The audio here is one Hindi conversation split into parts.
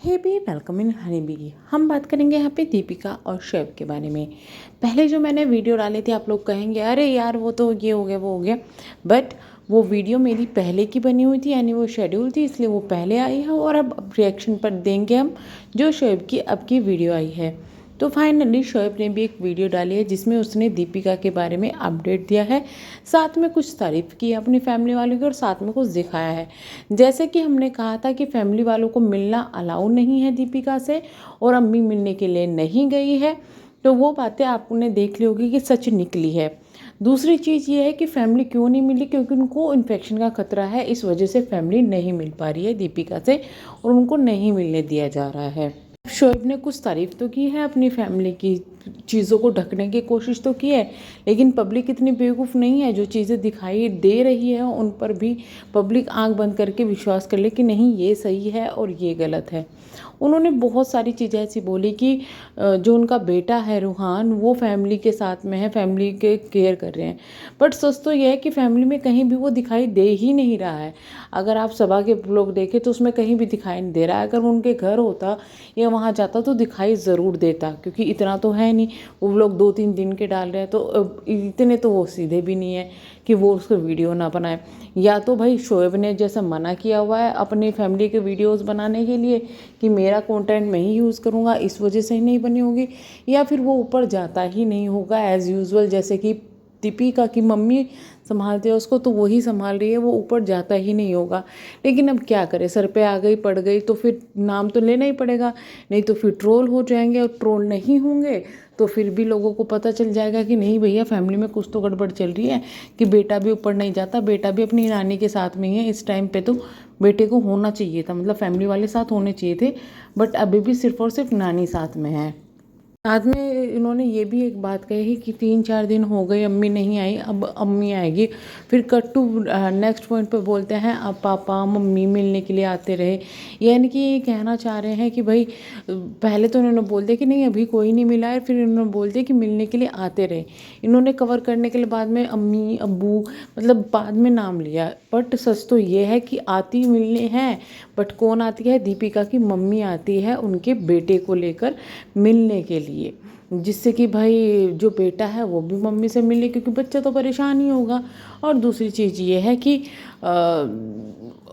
Hey bee welcome in Honey Bee. हम बात करेंगे यहाँ पे दीपिका और शोएब के बारे में। पहले जो मैंने वीडियो डाली थी, आप लोग कहेंगे अरे यार वो तो ये हो गया वो हो गया, बट वो वीडियो मेरी पहले की बनी हुई थी, यानी वो शेड्यूल थी, इसलिए वो पहले आई है। और अब रिएक्शन पर देंगे हम जो शोएब की अब की वीडियो आई है। तो फाइनली शोएब ने भी एक वीडियो डाली है जिसमें उसने दीपिका के बारे में अपडेट दिया है, साथ में कुछ तारीफ़ की है अपनी फैमिली वालों की और साथ में कुछ दिखाया है। जैसे कि हमने कहा था कि फैमिली वालों को मिलना अलाउ नहीं है दीपिका से और अम्मी मिलने के लिए नहीं गई है, तो वो बातें आपने देख ली होगी कि सच निकली है। दूसरी चीज़ ये है कि फैमिली क्यों नहीं मिली, क्योंकि उनको इन्फेक्शन का खतरा है, इस वजह से फैमिली नहीं मिल पा रही है दीपिका से और उनको नहीं मिलने दिया जा रहा है। शोएब ने कुछ तारीफ तो की है अपनी फैमिली की, चीज़ों को ढकने की कोशिश तो की है, लेकिन पब्लिक इतनी बेवकूफ़ नहीं है, जो चीज़ें दिखाई दे रही है उन पर भी पब्लिक आंख बंद करके विश्वास कर ले कि नहीं ये सही है और ये गलत है। उन्होंने बहुत सारी चीज़ें ऐसी बोली कि जो उनका बेटा है रूहान, वो फैमिली के साथ में है, फैमिली के केयर कर रहे हैं, बट सच तो यह है कि फैमिली में कहीं भी वो दिखाई दे ही नहीं रहा है। अगर आप सभा के लोग देखें तो उसमें कहीं भी दिखाई नहीं दे रहा है। अगर वो उनके घर होता या वहाँ जाता तो दिखाई ज़रूर देता, क्योंकि इतना तो है नहीं, वो लोग 2-3 दिन के डाल रहे हैं, तो इतने तो वो सीधे भी नहीं है कि वो उसको वीडियो ना बनाए। या तो भाई शोएब ने जैसा मना किया हुआ है अपनी फैमिली के वीडियोस बनाने के लिए कि मेरा कंटेंट मैं ही यूज़ करूँगा, इस वजह से ही नहीं बनी होगी, या फिर वो ऊपर जाता ही नहीं होगा एज़ यूजुअल, जैसे कि दीपिका की मम्मी संभालते हैं उसको तो वही संभाल रही है, वो ऊपर जाता ही नहीं होगा। लेकिन अब क्या करें, सर पे आ गई पड़ गई तो फिर नाम तो लेना ही पड़ेगा, नहीं तो फिर ट्रोल हो जाएंगे, और ट्रोल नहीं होंगे तो फिर भी लोगों को पता चल जाएगा कि नहीं भैया फैमिली में कुछ तो गड़बड़ चल रही है, कि बेटा भी ऊपर नहीं जाता, बेटा भी अपनी नानी के साथ में ही है। इस टाइम पे तो बेटे को होना चाहिए था, मतलब फैमिली वाले साथ होने चाहिए थे, बट अभी भी सिर्फ और सिर्फ नानी साथ में है। साथ में इन्होंने ये भी एक बात कही कि 3-4 दिन हो गए अम्मी नहीं आई, अब अम्मी आएगी। फिर कट टू नेक्स्ट पॉइंट पे बोलते हैं अब पापा मम्मी मिलने के लिए आते रहे, यानी कि ये कहना चाह रहे हैं कि भाई पहले तो इन्होंने बोल दिया कि नहीं अभी कोई नहीं मिला है, फिर इन्होंने बोल दिया कि मिलने के लिए आते रहे। इन्होंने कवर करने के लिए बाद में अम्मी अब्बू मतलब बाद में नाम लिया, बट सच तो ये है कि आती मिलने हैं, बट कौन आती है, दीपिका की मम्मी आती है उनके बेटे को लेकर मिलने के लिए, जिससे कि भाई जो बेटा है वो भी मम्मी से मिले, क्योंकि बच्चा तो परेशान ही होगा। और दूसरी चीज़ ये है कि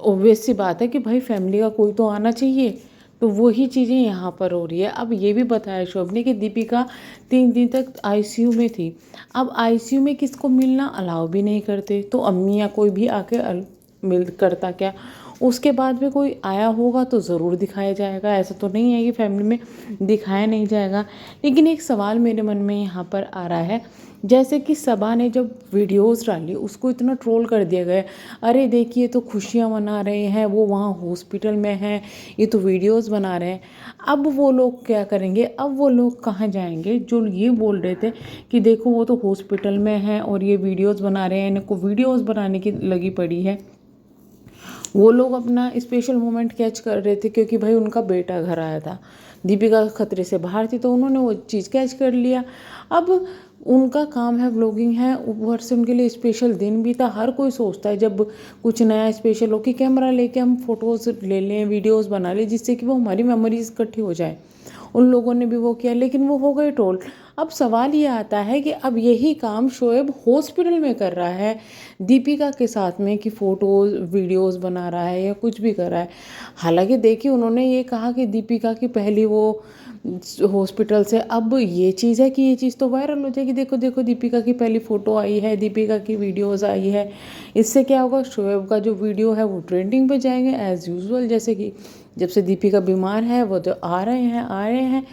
ऑब्वियस सी बात है कि भाई फैमिली का कोई तो आना चाहिए, तो वही चीज़ें यहाँ पर हो रही है। अब ये भी बताया शोएब ने कि दीपिका 3 दिन तक आईसीयू में थी। अब आईसीयू में किसको मिलना अलाउ भी नहीं करते, तो अम्मी या कोई भी आके मिल करता क्या, उसके बाद में कोई आया होगा तो ज़रूर दिखाया जाएगा, ऐसा तो नहीं है कि फैमिली में दिखाया नहीं जाएगा। लेकिन एक सवाल मेरे मन में यहाँ पर आ रहा है, जैसे कि सबा ने जब वीडियोस डाली उसको इतना ट्रोल कर दिया गया, अरे देखिए तो खुशियाँ मना रहे हैं, वो वहाँ हॉस्पिटल में हैं, ये तो वीडियोस बना रहे हैं। अब वो लोग क्या करेंगे, अब वो लोग कहाँ जाएंगे जो ये बोल रहे थे कि देखो वो तो हॉस्पिटल में हैं और ये वीडियोस बना रहे हैं, इनको वीडियोस बनाने की लगी पड़ी है। वो लोग अपना स्पेशल मोमेंट कैच कर रहे थे, क्योंकि भाई उनका बेटा घर आया था, दीपिका खतरे से बाहर थी, तो उन्होंने वो चीज़ कैच कर लिया। अब उनका काम है व्लॉगिंग है, ऊपर से उनके लिए स्पेशल दिन भी था। हर कोई सोचता है जब कुछ नया स्पेशल हो कि कैमरा लेके हम फ़ोटोज़ ले लें, वीडियोज़ बना लें, जिससे कि वो हमारी मेमोरीज इकट्ठी हो जाए। उन लोगों ने भी वो किया, लेकिन वो हो गए ट्रोल। अब सवाल ये आता है कि अब यही काम शोएब हॉस्पिटल में कर रहा है दीपिका के साथ में, कि फ़ोटोज़ वीडियोज़ बना रहा है या कुछ भी कर रहा है। हालांकि देखिए उन्होंने ये कहा कि दीपिका की पहली वो हॉस्पिटल से, अब ये चीज़ है कि ये चीज़ तो वायरल हो जाएगी, देखो देखो दीपिका की पहली फ़ोटो आई है, दीपिका की वीडियोज़ आई है। इससे क्या होगा, शोएब का जो वीडियो है वो ट्रेंडिंग पे जाएंगे एज़ यूजुअल, जैसे कि जब से दीपिका बीमार है वो तो आ रहे हैं।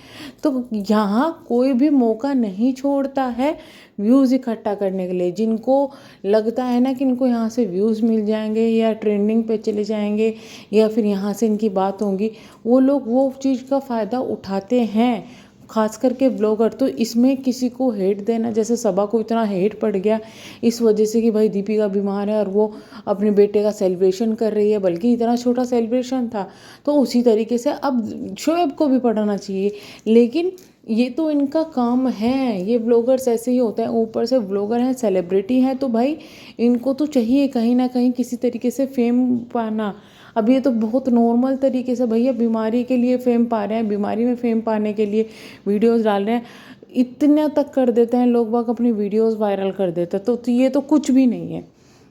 तो यहाँ कोई भी मौका नहीं छोड़ता है व्यूज़ इकट्ठा करने के लिए। जिनको लगता है ना कि इनको यहाँ से व्यूज़ मिल जाएंगे या ट्रेंडिंग पे चले जाएंगे या फिर यहाँ से इनकी बात होगी, वो लोग वो चीज़ का फ़ायदा उठाते हैं, खास करके ब्लॉगर। तो इसमें किसी को हेट देना, जैसे सबा को इतना हेट पड़ गया इस वजह से कि भाई दीपिका बीमार है और वो अपने बेटे का सेलिब्रेशन कर रही है, बल्कि इतना छोटा सेलिब्रेशन था, तो उसी तरीके से अब शोएब को भी पढ़ना चाहिए। लेकिन ये तो इनका काम है, ये ब्लॉगर्स ऐसे ही होते हैं, ऊपर से ब्लॉगर हैं, सेलिब्रिटी हैं, तो भाई इनको तो चाहिए कहीं ना कहीं किसी तरीके से फेम पाना। अब ये तो बहुत नॉर्मल तरीके से भैया बीमारी के लिए फेम पा रहे हैं, बीमारी में फेम पाने के लिए वीडियोस डाल रहे हैं, इतना तक कर देते हैं लोग बाग, अपनी वीडियोस वायरल कर देते हैं। तो ये तो कुछ भी नहीं है,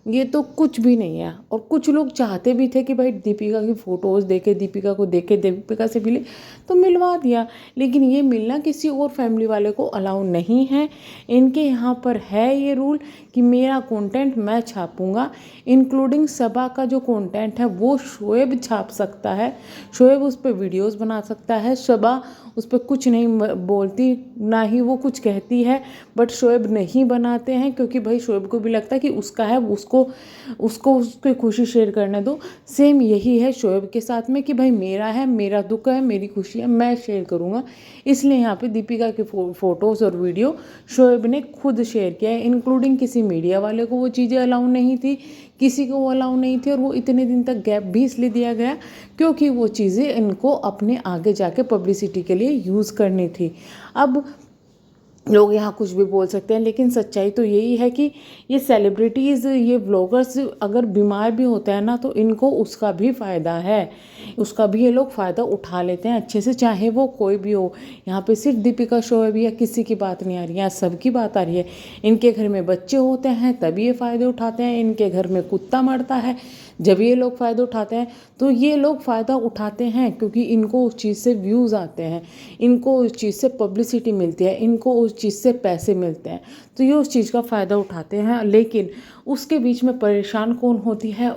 ये तो कुछ भी नहीं है। और कुछ लोग चाहते भी थे कि भाई दीपिका की फ़ोटोज़ देखे, दीपिका को देखे, दीपिका से मिले, तो मिलवा दिया। लेकिन ये मिलना किसी और फैमिली वाले को अलाउ नहीं है। इनके यहाँ पर है ये रूल कि मेरा कंटेंट मैं छापूंगा, इंक्लूडिंग सबा का जो कंटेंट है वो शोएब छाप सकता है, शोएब उस पर वीडियोज़ बना सकता है, सबा उस पर कुछ नहीं बोलती, ना ही वो कुछ कहती है, बट शोएब नहीं बनाते हैं क्योंकि भाई शोएब को भी लगता है कि उसका है, उसकी खुशी शेयर करने दो। सेम यही है शोएब के साथ में कि भाई मेरा है, मेरा दुख है, मेरी खुशी है, मैं शेयर करूँगा। इसलिए यहाँ पे दीपिका के फ़ोटोज़ और वीडियो शोएब ने खुद शेयर किया है, इंक्लूडिंग किसी मीडिया वाले को वो चीज़ें अलाउ नहीं थी, किसी को वो अलाउ नहीं थी। और वो इतने दिन तक गैप भी इसलिए दिया गया क्योंकि वो चीज़ें इनको अपने आगे जाके पब्लिसिटी के लिए यूज़ करनी थी। अब लोग यहाँ कुछ भी बोल सकते हैं, लेकिन सच्चाई तो यही है कि ये सेलिब्रिटीज़, ये व्लॉगर्स अगर बीमार भी होते हैं ना तो इनको उसका भी फ़ायदा है, उसका भी ये लोग फ़ायदा उठा लेते हैं अच्छे से, चाहे वो कोई भी हो। यहाँ पे सिर्फ दीपिका शोएब या किसी की बात नहीं आ रही है, यहाँ सबकी बात आ रही है। इनके घर में बच्चे होते हैं तभी ये फ़ायदे उठाते हैं, इनके घर में कुत्ता मरता है जब ये लोग फ़ायदा उठाते हैं। तो ये लोग फ़ायदा उठाते हैं क्योंकि इनको उस चीज़ से व्यूज़ आते हैं, इनको उस चीज़ से पब्लिसिटी मिलती है, इनको उस चीज़ से पैसे मिलते हैं, तो ये उस चीज़ का फ़ायदा उठाते हैं। लेकिन उसके बीच में परेशान कौन होती है?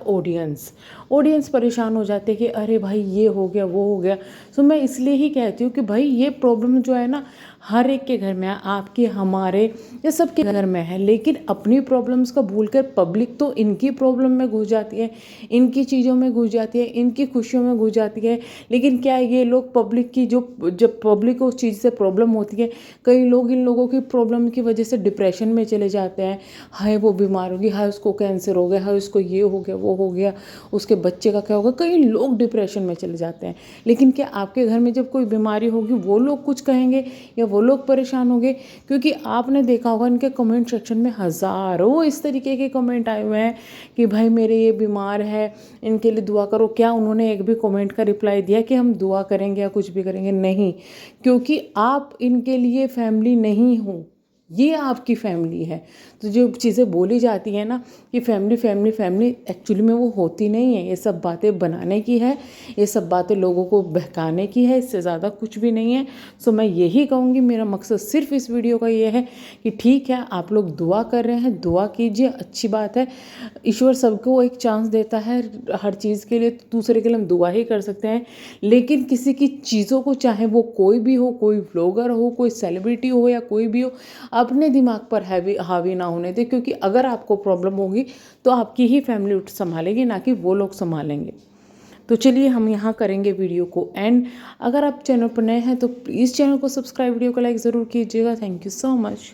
ऑडियंस परेशान हो जाते हैं कि अरे भाई ये हो गया, वो हो गया। तो मैं इसलिए ही कहती हूँ कि भाई ये प्रॉब्लम जो है ना हर एक के घर में है, आपके, हमारे, या सबके घर में है। लेकिन अपनी प्रॉब्लम्स को भूलकर पब्लिक तो इनकी प्रॉब्लम में घुस जाती है, इनकी चीज़ों में घुस जाती है, इनकी खुशियों में घुस जाती है। लेकिन क्या ये लोग पब्लिक की जब पब्लिक को उस चीज़ से प्रॉब्लम होती है, कई लोग इन लोगों की प्रॉब्लम की वजह से डिप्रेशन में चले जाते हैं। हाय वो बीमार होगी, हाय उसको कैंसर हो गया, हाय उसको ये हो गया, वो हो गया, उसके बच्चे का क्या होगा, कई लोग डिप्रेशन में चले जाते हैं। लेकिन क्या आपके घर में जब कोई बीमारी होगी वो लोग कुछ कहेंगे या वो लोग परेशान होंगे? क्योंकि आपने देखा होगा इनके कमेंट सेक्शन में हज़ारों इस तरीके के कमेंट आए हुए हैं कि भाई मेरे ये बीमार है, इनके लिए दुआ करो। क्या उन्होंने एक भी कमेंट का रिप्लाई दिया कि हम दुआ करेंगे या कुछ भी करेंगे? नहीं, क्योंकि आप इनके लिए फैमिली नहीं हो, ये आपकी फैमिली है। तो जो चीज़ें बोली जाती हैं ना कि फैमिली फैमिली फैमिली, एक्चुअली में वो होती नहीं है। ये सब बातें बनाने की है, ये सब बातें लोगों को बहकाने की है, इससे ज़्यादा कुछ भी नहीं है। सो मैं यही कहूँगी, मेरा मकसद सिर्फ इस वीडियो का ये है कि ठीक है आप लोग दुआ कर रहे हैं, दुआ कीजिए, अच्छी बात है। ईश्वर सबको एक चांस देता है हर चीज़ के लिए, तो दूसरे के लिए हम दुआ ही कर सकते हैं। लेकिन किसी की चीज़ों को, चाहे वो कोई भी हो, कोई व्लॉगर हो, कोई सेलिब्रिटी हो या कोई भी हो, अपने दिमाग पर हावी ना होने दे। क्योंकि अगर आपको प्रॉब्लम होगी तो आपकी ही फैमिली संभालेगी, ना कि वो लोग संभालेंगे। तो चलिए हम यहाँ करेंगे वीडियो को एंड। अगर आप चैनल पर नए हैं तो प्लीज़ चैनल को सब्सक्राइब, वीडियो को लाइक ज़रूर कीजिएगा। Thank you so much.